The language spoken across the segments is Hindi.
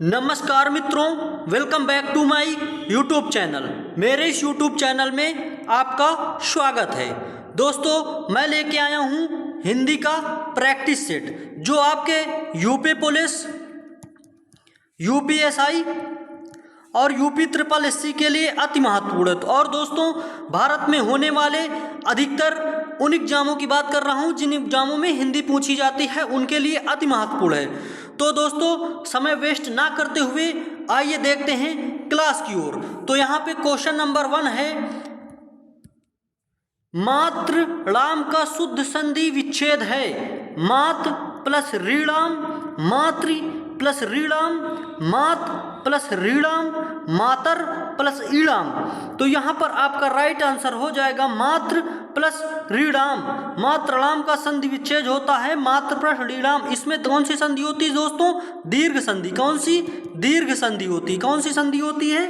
नमस्कार मित्रों, welcome back to my YouTube channel. मेरे इस यूट्यूब चैनल में आपका स्वागत है। दोस्तों, मैं लेके आया हूँ हिंदी का प्रैक्टिस सेट जो आपके यूपी पुलिस, यूपीएसआई और यूपी ट्रिपल एससी के लिए अति महत्वपूर्ण है। और दोस्तों, भारत में होने वाले अधिकतर उन एग्जामों की बात कर रहा हूं जिन एग्जामों में हिंदी पूछी जाती है, उनके लिए अति महत्वपूर्ण है। तो दोस्तों, समय वेस्ट ना करते हुए आइए देखते हैं क्लास की ओर। तो यहाँ पे क्वेश्चन नंबर 1 है, मात्र णाम का शुद्ध संधि विच्छेद है। मात प्लस ऋणाम, मातृ प्लस ऋणाम, मात प्लस ऋणाम, मातर प्लस ईणाम। तो यहाँ पर आपका राइट आंसर हो जाएगा मात्र प्लस ऋणाम। मात्रणाम का संधि विच्छेद होता है मात्र प्लस ऋणाम। इसमें कौन सी संधि होती है दोस्तों? दीर्घ संधि। कौन सी? दीर्घ संधि होती है। कौन सी संधि होती है?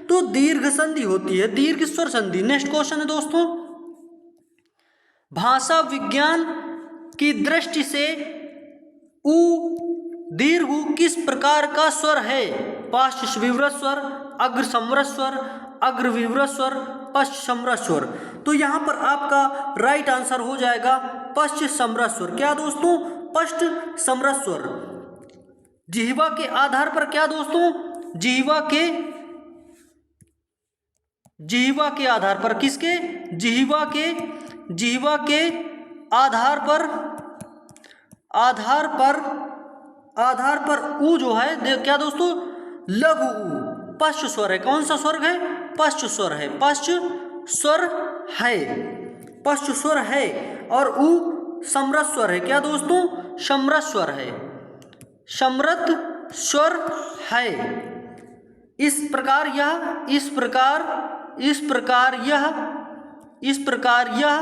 तो दीर्घ संधि होती है, दीर्घ स्वर संधि। नेक्स्ट क्वेश्चन है दोस्तों, भाषा विज्ञान की दृष्टि से उ दीर्घ उ किस प्रकार का स्वर है? पार्श्व विवृत स्वर, अग्र समृत स्वर, अग्र विवृत स्वर, पश्च समृत स्वर। तो यहाँ पर आपका राइट आंसर हो जाएगा पश्च समृत स्वर। क्या दोस्तों? पश्च समृत स्वर। जिह्वा के आधार पर क्या दोस्तों? जिह्वा के आधार पर किसके? जिह्वा के आधार पर उ जो है क्या दोस्तों? लघु उ पश्च स्वर है। कौन सा स्वर है? पश्च स्वर है। पश्च स्वर है और उ समृत स्वर है। क्या दोस्तों? समृत स्वर है। समृत स्वर है। इस प्रकार यह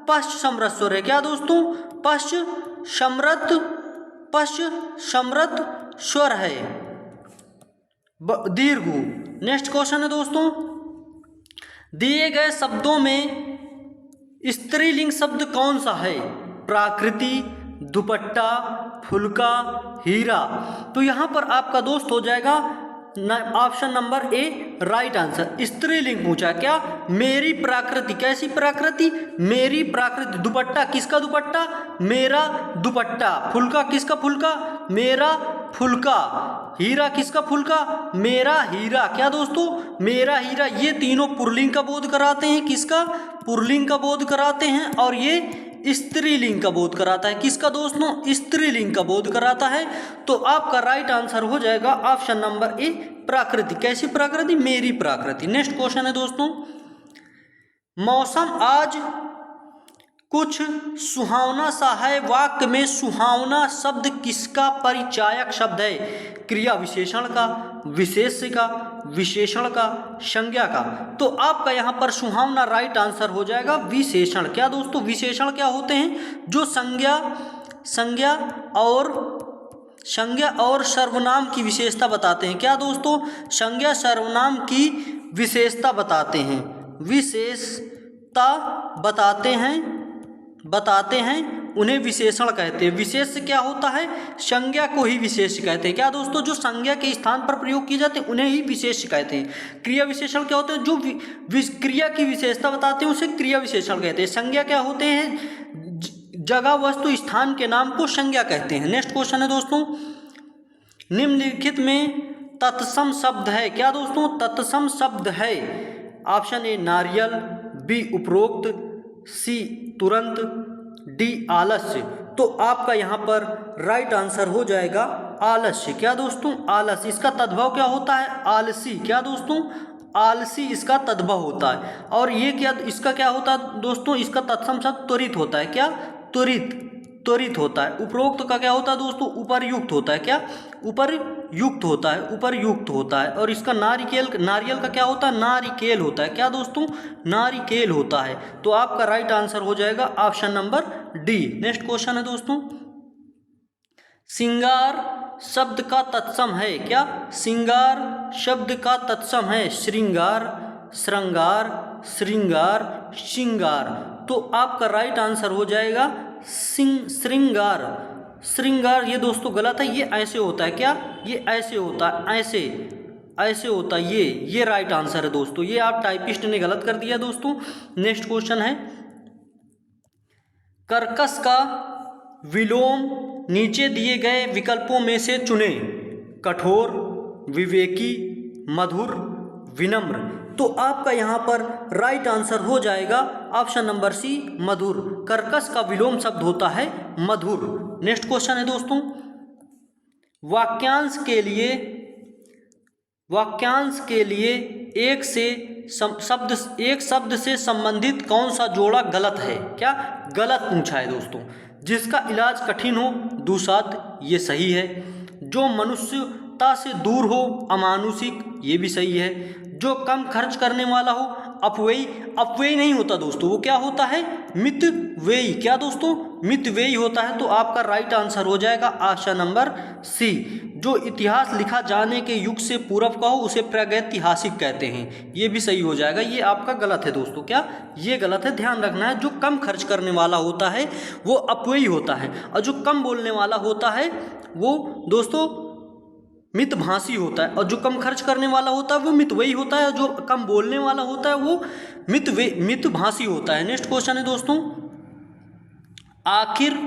पश्च समृत स्वर है। क्या दोस्तों? पश्च समृत स्वर है, दीर्घ। नेक्स्ट क्वेश्चन है दोस्तों, दिए गए शब्दों में स्त्रीलिंग शब्द कौन सा है? प्राकृति, दुपट्टा, फुलका, हीरा। तो यहाँ पर आपका दोस्त हो जाएगा ऑप्शन नंबर ए राइट आंसर। स्त्रीलिंग पूछा क्या? मेरी प्राकृति। कैसी प्राकृति? मेरी प्राकृति। दुपट्टा किसका दुपट्टा? मेरा दुपट्टा। फुलका किसका फुलका? मेरा फुलका। हीरा किसका फुलका? मेरा हीरा। क्या दोस्तों? मेरा हीरा। ये तीनों पुल्लिंग का बोध कराते हैं। किसका? पुल्लिंग का बोध कराते हैं। और ये स्त्रीलिंग का बोध कराता है। किसका दोस्तों? स्त्रीलिंग का बोध कराता है। तो आपका राइट आंसर हो जाएगा ऑप्शन नंबर ए प्राकृति। कैसी प्राकृति? मेरी प्राकृति। नेक्स्ट क्वेश्चन है दोस्तों, मौसम आज कुछ सुहावना सा है। वाक्य में सुहावना शब्द किसका परिचायक शब्द है? क्रिया विशेषण का, विशेष्य का, विशेषण का, संज्ञा का। तो आपका यहाँ पर सुहावना राइट आंसर हो जाएगा विशेषण। क्या दोस्तों? विशेषण क्या होते हैं? जो संज्ञा और सर्वनाम की विशेषता बताते हैं। क्या दोस्तों? संज्ञा सर्वनाम की विशेषता बताते हैं। विशेषता बताते हैं उन्हें विशेषण कहते हैं। विशेष्य क्या होता है? संज्ञा को ही विशेष्य कहते हैं। क्या दोस्तों? जो संज्ञा के स्थान पर प्रयोग किए जाते हैं उन्हें ही विशेष्य कहते हैं। क्रिया विशेषण क्या होते हैं? जो क्रिया की विशेषता बताते हैं उसे क्रिया विशेषण कहते हैं। संज्ञा क्या होते हैं? जगह, वस्तु, स्थान के नाम को संज्ञा कहते हैं। नेक्स्ट क्वेश्चन है दोस्तों, निम्नलिखित में तत्सम शब्द है। क्या दोस्तों? तत्सम शब्द है। ऑप्शन ए नारियल, बी उपरोक्त, सी तुरंत, डी आलस्य। तो आपका यहाँ पर राइट आंसर हो जाएगा आलस्य। क्या दोस्तों? आलस्य। इसका तद्भव क्या होता है? आलसी। क्या दोस्तों? आलसी इसका तद्भव होता है। और ये क्या, इसका क्या होता है दोस्तों? इसका तत्सम शब्द त्वरित होता है। क्या? त्वरित होता है। उपरोक्त का क्या होता है दोस्तों? उपर्युक्त होता है। क्या? उपर्युक्त होता है। और इसका नारियल का क्या होता है? नारिकेल होता है। क्या दोस्तों? नारिकेल होता है। तो आपका राइट आंसर हो जाएगा option number D. Next question है दोस्तों, श्रृंगार शब्द का तत्सम है। क्या? श्रृंगार शब्द का तत्सम है श्रृंगार, श्रृंगार, श्रृंगार। तो आपका राइट आंसर हो जाएगा श्रृंगार। श्रृंगार, ये दोस्तों गलत है, ये ऐसे होता है। क्या? ये ऐसे होता है, ऐसे ऐसे होता है, ये राइट आंसर है दोस्तों। ये आप टाइपिस्ट ने गलत कर दिया दोस्तों। नेक्स्ट क्वेश्चन है, कर्कश का विलोम नीचे दिए गए विकल्पों में से चुने। कठोर, विवेकी, मधुर, विनम्र। तो आपका यहाँ पर राइट आंसर हो जाएगा ऑप्शन नंबर सी, मधुर। कर्कश का विलोम शब्द होता है मधुर। नेक्स्ट क्वेश्चन है दोस्तों, वाक्यांश के लिए एक शब्द से संबंधित कौन सा जोड़ा गलत है? क्या गलत पूछा है दोस्तों। जिसका इलाज कठिन हो, दुसाध, ये सही है। जो मनुष्यता से दूर हो, अमानुषिक, ये भी सही है। जो कम खर्च करने वाला हो, अपव्ययी। अपव्ययी नहीं होता दोस्तों, वो क्या होता है? मितव्ययी। क्या दोस्तों? मितव्ययी होता है। तो आपका राइट आंसर हो जाएगा ऑप्शन नंबर सी। जो इतिहास लिखा जाने के युग से पूर्व का हो, उसे प्रागैतिहासिक कहते हैं, ये भी सही हो जाएगा। ये आपका गलत है दोस्तों। क्या? ये गलत है, ध्यान रखना है। जो कम खर्च करने वाला होता है वो अपव्ययी होता है, और जो कम बोलने वाला होता है वो दोस्तों मितभाषी होता है। और जो कम खर्च करने वाला होता है वो मितव्ययी होता है, और जो कम बोलने वाला होता है वो मितभाषी होता है। नेक्स्ट क्वेश्चन है दोस्तों, आखिर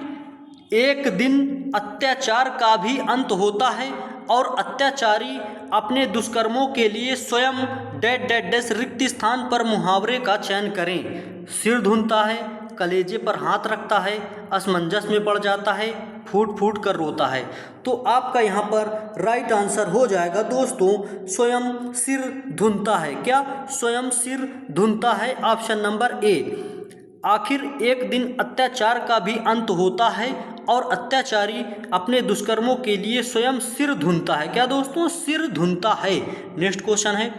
एक दिन अत्याचार का भी अंत होता है और अत्याचारी अपने दुष्कर्मों के लिए स्वयं डैश रिक्त स्थान पर मुहावरे का चयन करें। सिर धुनता है, कलेजे पर हाथ रखता है, असमंजस में पड़ जाता है, फूट फूट कर रोता है। तो आपका यहाँ पर राइट आंसर हो जाएगा दोस्तों, स्वयं सिर धुनता है। क्या? स्वयं सिर धुनता है, ऑप्शन नंबर ए। आखिर एक दिन अत्याचार का भी अंत होता है और अत्याचारी अपने दुष्कर्मों के लिए स्वयं सिर धुनता है। क्या दोस्तों? सिर धुनता है। नेक्स्ट क्वेश्चन है,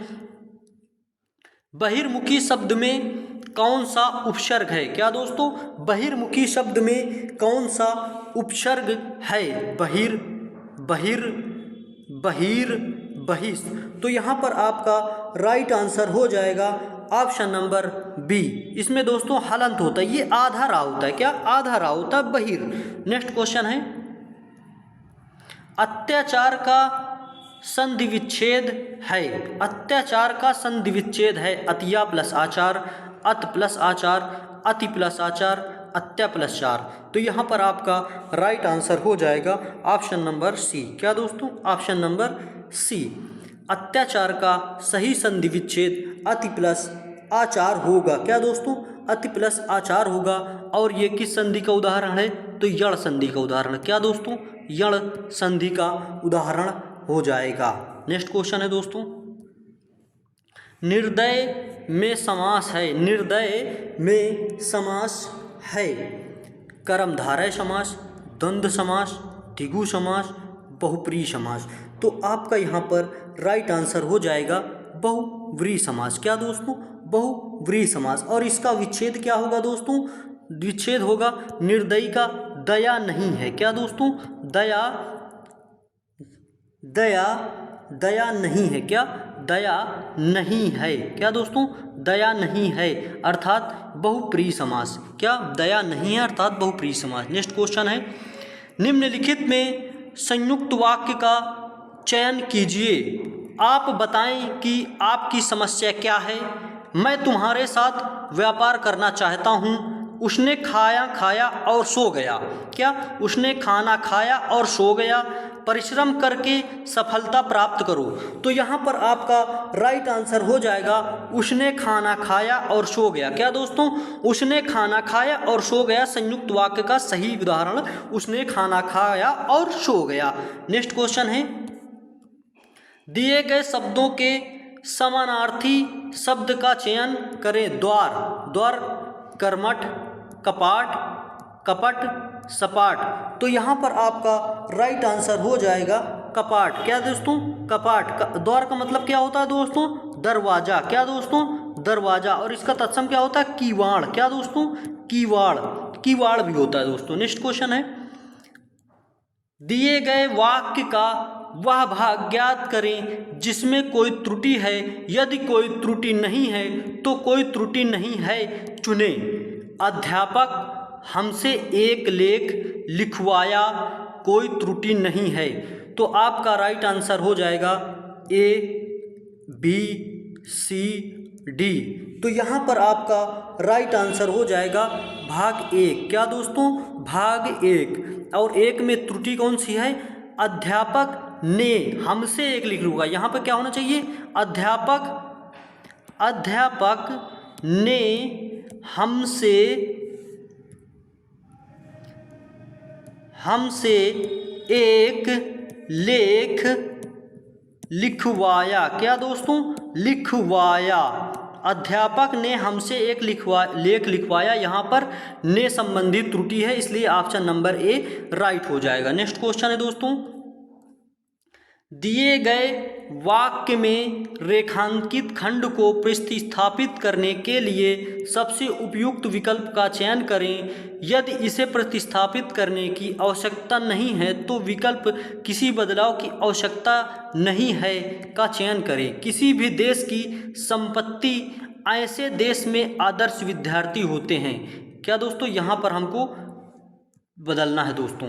बहिर्मुखी शब्द में कौन सा उपसर्ग है? क्या दोस्तों? बहिर्मुखी शब्द में कौन सा उपसर्ग है? बहिर, बहिष। तो यहाँ पर आपका राइट आंसर हो जाएगा ऑप्शन नंबर बी। इसमें दोस्तों हलंत होता है, ये आधा रा होता है। क्या? आधा रा होता है, बहिर। नेक्स्ट क्वेश्चन है, अत्याचार का संधि विच्छेद है। अत्याचार का संधि विच्छेद है अतिया प्लस आचार, अत प्लस आचार, अति प्लस आचार, अत्या प्लस चार। तो यहाँ पर आपका राइट आंसर हो जाएगा ऑप्शन नंबर सी। क्या दोस्तों? Option number C. अत्याचार का सही संधि विच्छेद अति प्लस आचार होगा। क्या दोस्तों? अति प्लस आचार होगा। और ये किस संधि का उदाहरण है? तो यण संधि का उदाहरण। क्या दोस्तों? यण संधि का उदाहरण हो जाएगा। नेक्स्ट क्वेश्चन है दोस्तों, निर्दय में समास है। निर्दय में समास है कर्मधारय समास, द्वंद्व समास, द्विगु समास, बहुप्रिय समास। तो आपका यहाँ पर राइट आंसर हो जाएगा बहुव्रीहि समास। क्या दोस्तों? बहुव्रीहि समास। और इसका विच्छेद क्या होगा दोस्तों? विच्छेद होगा निर्दयी का दया नहीं है। क्या दोस्तों? दया नहीं है। क्या? दया नहीं है। क्या दोस्तों? दया नहीं है, अर्थात बहुप्रिय समास। क्या? दया नहीं है अर्थात बहुप्रिय समास। नेक्स्ट क्वेश्चन है, निम्नलिखित में संयुक्त वाक्य का चयन कीजिए। आप बताएं कि आपकी समस्या क्या है। मैं तुम्हारे साथ व्यापार करना चाहता हूँ। उसने खाया और सो गया। क्या? उसने खाना खाया और सो गया। परिश्रम करके सफलता प्राप्त करो। तो यहाँ पर आपका राइट आंसर हो जाएगा उसने खाना खाया और सो गया। क्या दोस्तों? उसने खाना खाया और सो गया संयुक्त वाक्य का सही उदाहरण उसने खाना खाया और सो गया। नेक्स्ट क्वेश्चन है, दिए गए शब्दों के समानार्थी शब्द का चयन करें। द्वार, द्वार, कर्मठ, कपाट, कपट, सपाट। तो यहाँ पर आपका राइट आंसर हो जाएगा कपाट। क्या दोस्तों? कपाट। द्वार का मतलब क्या होता है दोस्तों? दरवाजा। क्या दोस्तों? दरवाजा। और इसका तत्सम क्या होता है? कीवाड़। क्या दोस्तों? कीवाड़। कीवाड़ भी होता है दोस्तों। नेक्स्ट क्वेश्चन है, दिए गए वाक्य का वह भाग ज्ञात करें जिसमें कोई त्रुटि है। यदि कोई त्रुटि नहीं है तो कोई त्रुटि नहीं है चुनें। अध्यापक हमसे एक लेख लिखवाया कोई त्रुटि नहीं है। तो आपका राइट आंसर हो जाएगा ए, बी, सी, डी। तो यहाँ पर आपका राइट आंसर हो जाएगा भाग 1। क्या दोस्तों? भाग 1। और 1 में त्रुटि कौन सी है? अध्यापक ने हमसे एक लिख लूँगा, यहाँ पर क्या होना चाहिए? अध्यापक ने हमसे एक लेख लिखवाया। क्या दोस्तों? लिखवाया। अध्यापक ने हमसे एक लेख लिखवाया। यहाँ पर ने संबंधित त्रुटि है, इसलिए ऑप्शन नंबर ए राइट हो जाएगा। नेक्स्ट क्वेश्चन है दोस्तों, दिए गए वाक्य में रेखांकित खंड को प्रतिस्थापित करने के लिए सबसे उपयुक्त विकल्प का चयन करें। यदि इसे प्रतिस्थापित करने की आवश्यकता नहीं है तो विकल्प किसी बदलाव की आवश्यकता नहीं है का चयन करें। किसी भी देश की संपत्ति ऐसे देश में आदर्श विद्यार्थी होते हैं। क्या दोस्तों? यहाँ पर हमको बदलना है दोस्तों,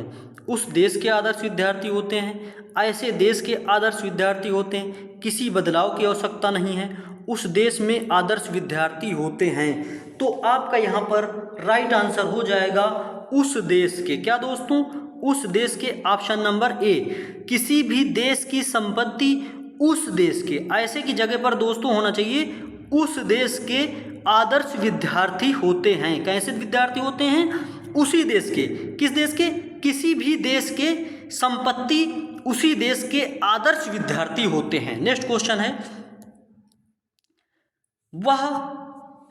उस देश के आदर्श विद्यार्थी होते हैं, ऐसे देश के आदर्श विद्यार्थी होते हैं, किसी बदलाव की आवश्यकता नहीं है, उस देश में आदर्श विद्यार्थी होते हैं। तो आपका यहाँ पर राइट आंसर हो जाएगा उस देश के। क्या दोस्तों? उस देश के, ऑप्शन नंबर ए। किसी भी देश की संपत्ति उस देश के, ऐसे की जगह पर दोस्तों होना चाहिए उस देश के आदर्श विद्यार्थी होते हैं। कैसे विद्यार्थी होते हैं? उसी देश के। किस देश के? किसी भी देश के संपत्ति उसी देश के आदर्श विद्यार्थी होते हैं। नेक्स्ट क्वेश्चन है, वह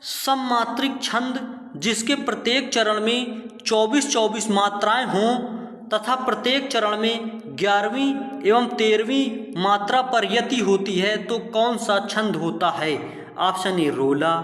सममात्रिक छंद जिसके प्रत्येक चरण में 24-24 मात्राएं हों तथा प्रत्येक चरण में 11वीं एवं 13वीं मात्रा पर यति होती है तो कौन सा छंद होता है? ऑप्शन ए रोला,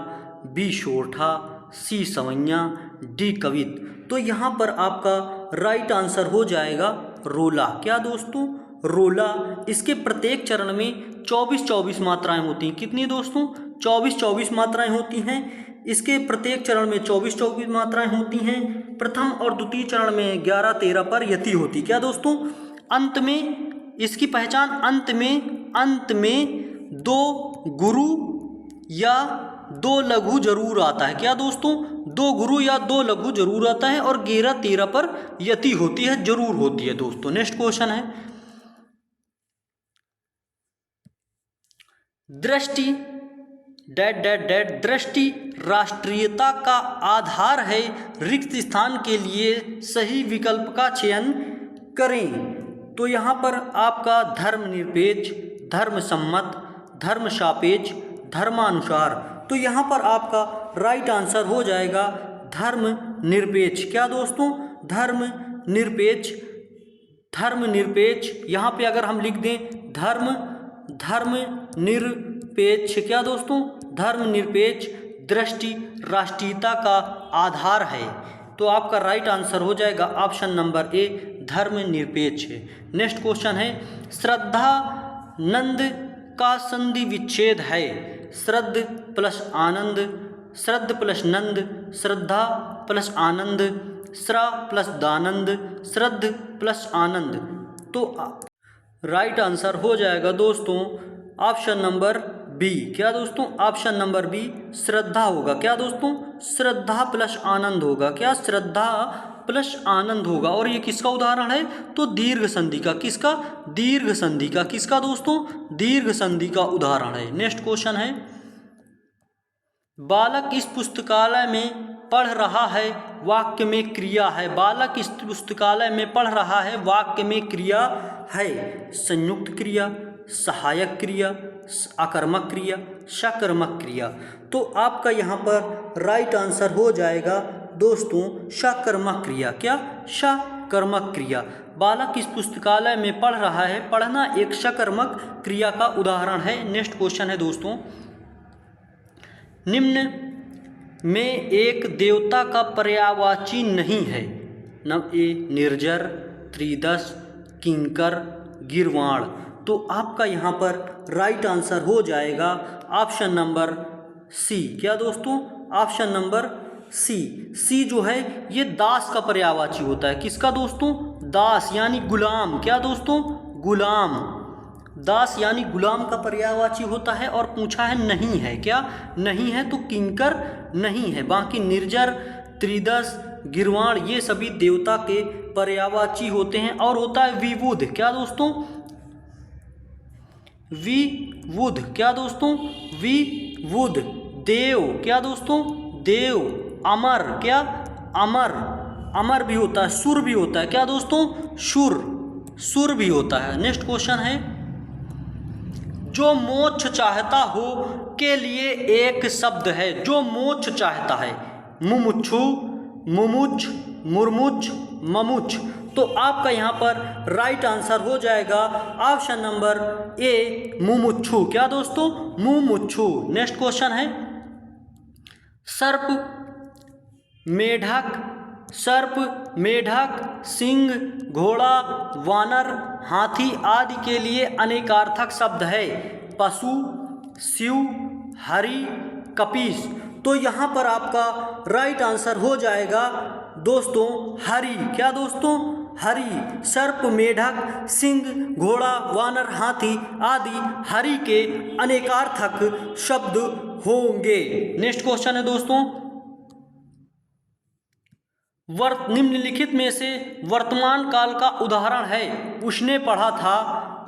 बी शोरठा, सी सवैया, डी कवित। तो यहाँ पर आपका राइट आंसर हो जाएगा रोला। क्या दोस्तों? रोला। इसके प्रत्येक चरण में 24-24 मात्राएं होती हैं। कितनी दोस्तों? 24-24 मात्राएं होती हैं। इसके प्रत्येक चरण में 24-24 मात्राएं होती हैं। प्रथम और द्वितीय चरण में 11-13 पर यति होती। क्या दोस्तों? अंत में इसकी पहचान अंत में 2 गुरु या 2 लघु जरूर आता है। क्या दोस्तों? 2 गुरु या 2 लघु जरूर आता है और 11-13 पर यति होती है, जरूर होती है दोस्तों। नेक्स्ट क्वेश्चन है, दृष्टि दृष्टि राष्ट्रीयता का आधार है। रिक्त स्थान के लिए सही विकल्प का चयन करें। तो यहाँ पर आपका धर्मनिरपेक्ष, धर्मसम्मत, धर्मसापेक्ष, धर्मानुसार। तो यहाँ पर आपका राइट आंसर हो जाएगा धर्मनिरपेक्ष। क्या दोस्तों? धर्मनिरपेक्ष। यहाँ पे अगर हम लिख दें धर्मनिरपेक्ष। क्या दोस्तों? धर्मनिरपेक्ष दृष्टि राष्ट्रीयता का आधार है। तो आपका राइट आंसर हो जाएगा ऑप्शन नंबर ए धर्मनिरपेक्ष। नेक्स्ट क्वेश्चन है, श्रद्धानंद का संधि विच्छेद है। श्रद्ध प्लस आनंद, श्रद्ध प्लस नंद, श्रद्धा प्लस आनंद, श्रा प्लस दानंद, श्रद्ध प्लस आनंद। तो राइट आंसर हो जाएगा दोस्तों ऑप्शन नंबर बी। क्या दोस्तों? ऑप्शन नंबर बी श्रद्धा होगा। क्या दोस्तों? श्रद्धा प्लस आनंद होगा। क्या? श्रद्धा प्लस आनंद होगा। और ये किसका उदाहरण है? तो दीर्घ संधि का। किसका? दीर्घ संधि का। किसका दोस्तों? दीर्घ संधि का उदाहरण है। नेक्स्ट क्वेश्चन है, बालक इस पुस्तकालय में पढ़ रहा है, वाक्य में क्रिया है। बालक इस पुस्तकालय में पढ़ रहा है, वाक्य में क्रिया है। संयुक्त क्रिया, सहायक क्रिया, आकर्मक क्रिया, सकर्मक क्रिया। तो आपका यहाँ पर राइट आंसर हो जाएगा दोस्तों सकर्मक क्रिया। क्या? सकर्मक क्रिया। बालक इस पुस्तकालय में पढ़ रहा है, पढ़ना एक सकर्मक क्रिया का उदाहरण है। नेक्स्ट क्वेश्चन है दोस्तों, निम्न में एक देवता का पर्यायवाची नहीं है। नव ए निर्जर, त्रिदश, किंकर, गिरवाण। तो आपका यहाँ पर राइट आंसर हो जाएगा ऑप्शन नंबर सी। क्या दोस्तों? ऑप्शन नंबर सी। सी जो है ये दास का पर्यायवाची होता है। किसका दोस्तों? दास यानी गुलाम। क्या दोस्तों? गुलाम। दास यानी गुलाम का पर्यायवाची होता है। और पूछा है नहीं है, क्या नहीं है? तो किंकर नहीं है। बाकी निर्जर, त्रिदश, गिरवाण ये सभी देवता के पर्यायवाची होते हैं। और होता है विबुध। क्या दोस्तों? विबुध। क्या दोस्तों? विबुध। देव। क्या दोस्तों? देव। अमर। क्या? अमर। अमर भी होता है, सुर भी होता है। क्या दोस्तों? सुर। सुर भी होता है। नेक्स्ट क्वेश्चन है, जो मोक्ष चाहता हो के लिए एक शब्द है। जो मोक्ष चाहता है, मुमुक्षु, मुमुच, मुरमुच, ममुच। तो आपका यहाँ पर राइट आंसर हो जाएगा ऑप्शन नंबर ए, मुमुक्षु। क्या दोस्तों? मुमुक्षु। नेक्स्ट क्वेश्चन है, सर्प, मेढक, सर्प, मेढक, सिंह, घोड़ा, वानर, हाथी आदि के लिए अनेकार्थक शब्द है। पशु, शिव, हरि, कपीस। तो यहाँ पर आपका राइट आंसर हो जाएगा दोस्तों हरि। क्या दोस्तों? हरि। सर्प, मेढक, सिंह, घोड़ा, वानर, हाथी आदि हरि के अनेकार्थक शब्द होंगे। नेक्स्ट क्वेश्चन है दोस्तों, निम्नलिखित में से वर्तमान काल का उदाहरण है। उसने पढ़ा था,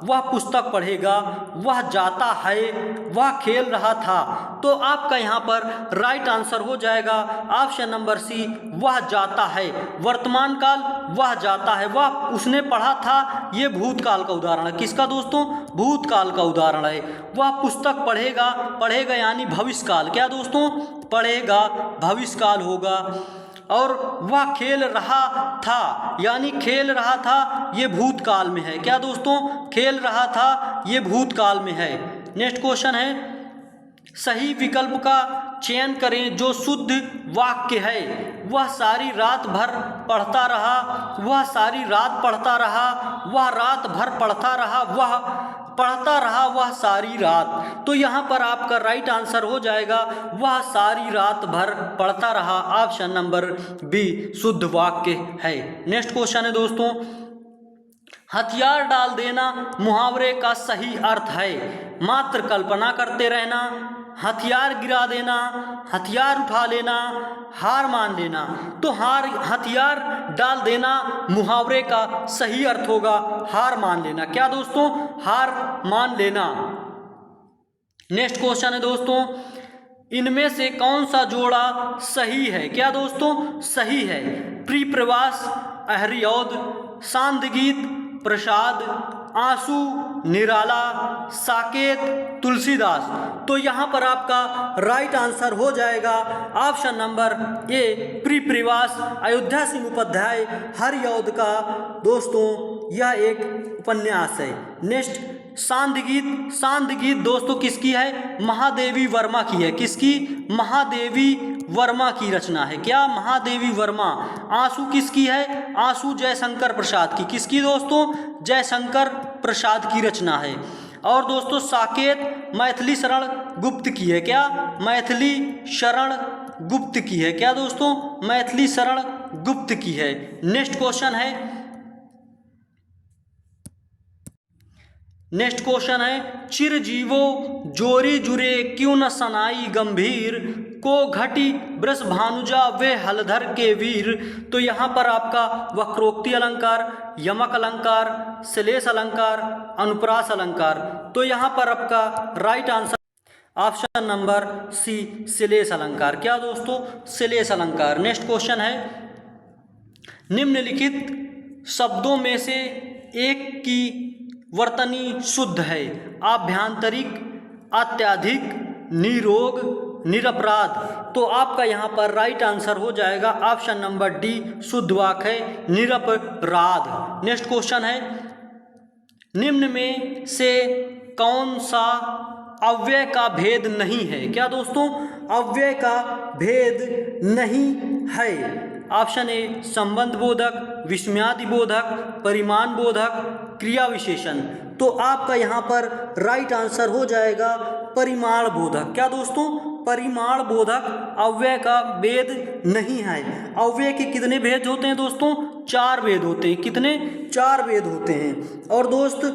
वह पुस्तक पढ़ेगा, वह जाता है, वह खेल रहा था। तो आपका यहाँ पर राइट आंसर हो जाएगा ऑप्शन नंबर सी, वह जाता है। वर्तमान काल वह जाता है, वह उसने पढ़ा था, ये भूतकाल का उदाहरण है। किसका दोस्तों? भूतकाल का उदाहरण है। वह पुस्तक पढ़ेगा, पढ़ेगा यानी भविष्यकाल। क्या दोस्तों? पढ़ेगा, भविष्यकाल होगा। और वह खेल रहा था यानी खेल रहा था, ये भूतकाल में है। क्या दोस्तों? खेल रहा था, ये भूतकाल में है। नेक्स्ट क्वेश्चन है, सही विकल्प का चयन करें जो शुद्ध वाक्य है। वह सारी रात भर पढ़ता रहा, वह सारी रात पढ़ता रहा, वह रात भर पढ़ता रहा, वह पढ़ता रहा, वह सारी रात। तो यहाँ पर आपका राइट आंसर हो जाएगा वह सारी रात भर पढ़ता रहा। ऑप्शन नंबर बी शुद्ध वाक्य है। नेक्स्ट क्वेश्चन है दोस्तों, हथियार डाल देना मुहावरे का सही अर्थ है। मात्र कल्पना करते रहना, हथियार गिरा देना, हथियार उठा लेना, हार मान लेना। तो हथियार डाल देना मुहावरे का सही अर्थ होगा हार मान लेना। क्या दोस्तों? हार मान लेना। नेक्स्ट क्वेश्चन है दोस्तों, इनमें से कौन सा जोड़ा सही है? क्या दोस्तों? सही है। प्रिप्रवास, अहरियौद, सांदगीत, प्रसाद, आंसू, निराला, साकेत, तुलसीदास। तो यहाँ पर आपका राइट आंसर हो जाएगा option number A, Priyapravas. Ayodhya Singh Upadhyay Hariaudh का दोस्तों यह एक उपन्यास है। नेक्स्ट सांदगीत, सांदगीत दोस्तों किसकी है? महादेवी वर्मा की है। किसकी? महादेवी वर्मा की रचना है। क्या? महादेवी वर्मा। आंसू किसकी है? आंसू जयशंकर प्रसाद की। किसकी दोस्तों? जयशंकर प्रसाद की रचना है। और दोस्तों साकेत मैथिली शरण गुप्त की है। क्या? मैथिली शरण गुप्त की है। क्या दोस्तों? मैथिली शरण गुप्त की है। नेक्स्ट क्वेश्चन है, नेक्स्ट क्वेश्चन है, चिरजीवो जोरी जुरे क्यों न सनाई गंभीर, को घटी वृष भानुजा वे हलधर के वीर। तो यहाँ पर आपका वक्रोक्ति अलंकार, यमक अलंकार, श्लेष अलंकार, अनुप्रास अलंकार। तो यहाँ पर आपका right answer option number C, श्लेष अलंकार। क्या दोस्तों? श्लेष अलंकार। नेक्स्ट क्वेश्चन है, निम्नलिखित शब्दों में से एक की वर्तनी शुद्ध है। आभ्यंतरिक, अत्यधिक, निरोग, निरपराध। तो आपका यहाँ पर राइट आंसर हो जाएगा ऑप्शन नंबर डी, शुद्ध वाक्य है निरपराध। नेक्स्ट क्वेश्चन है, निम्न में से कौन सा अव्यय का भेद नहीं है? क्या दोस्तों? अव्यय का भेद नहीं है। ऑप्शन ए संबंध बोधक, विस्मयादि बोधक, परिमाण बोधक, क्रिया विशेषण। तो आपका यहाँ पर राइट आंसर हो जाएगा परिमाण बोधक। क्या दोस्तों? परिमाण बोधक अव्यय का भेद नहीं है। अव्यय के कितने भेद होते हैं दोस्तों? 4 भेद होते हैं। कितने? 4 भेद होते हैं। और दोस्त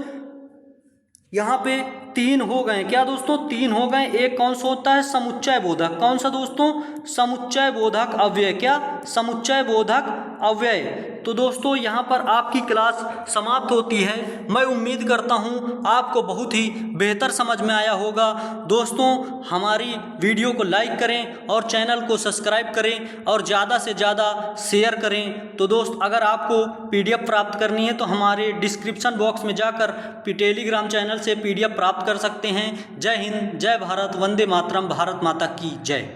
यहाँ पे 3 हो गए। क्या दोस्तों? 3 हो गए। एक कौन सा होता है? समुच्चय बोधक। कौन सा दोस्तों? समुच्चय बोधक अव्यय। क्या? समुच्चय बोधक अव्यय। तो दोस्तों यहाँ पर आपकी क्लास समाप्त होती है। मैं उम्मीद करता हूँ आपको बहुत ही बेहतर समझ में आया होगा। दोस्तों हमारी वीडियो को लाइक करें और चैनल को सब्सक्राइब करें और ज़्यादा से ज़्यादा शेयर करें। तो दोस्त अगर आपको PDF प्राप्त करनी है तो हमारे डिस्क्रिप्शन बॉक्स में जाकर टेलीग्राम चैनल से PDF प्राप्त कर सकते हैं। जय हिंद, जय भारत, वंदे मातरम, भारत माता की जय।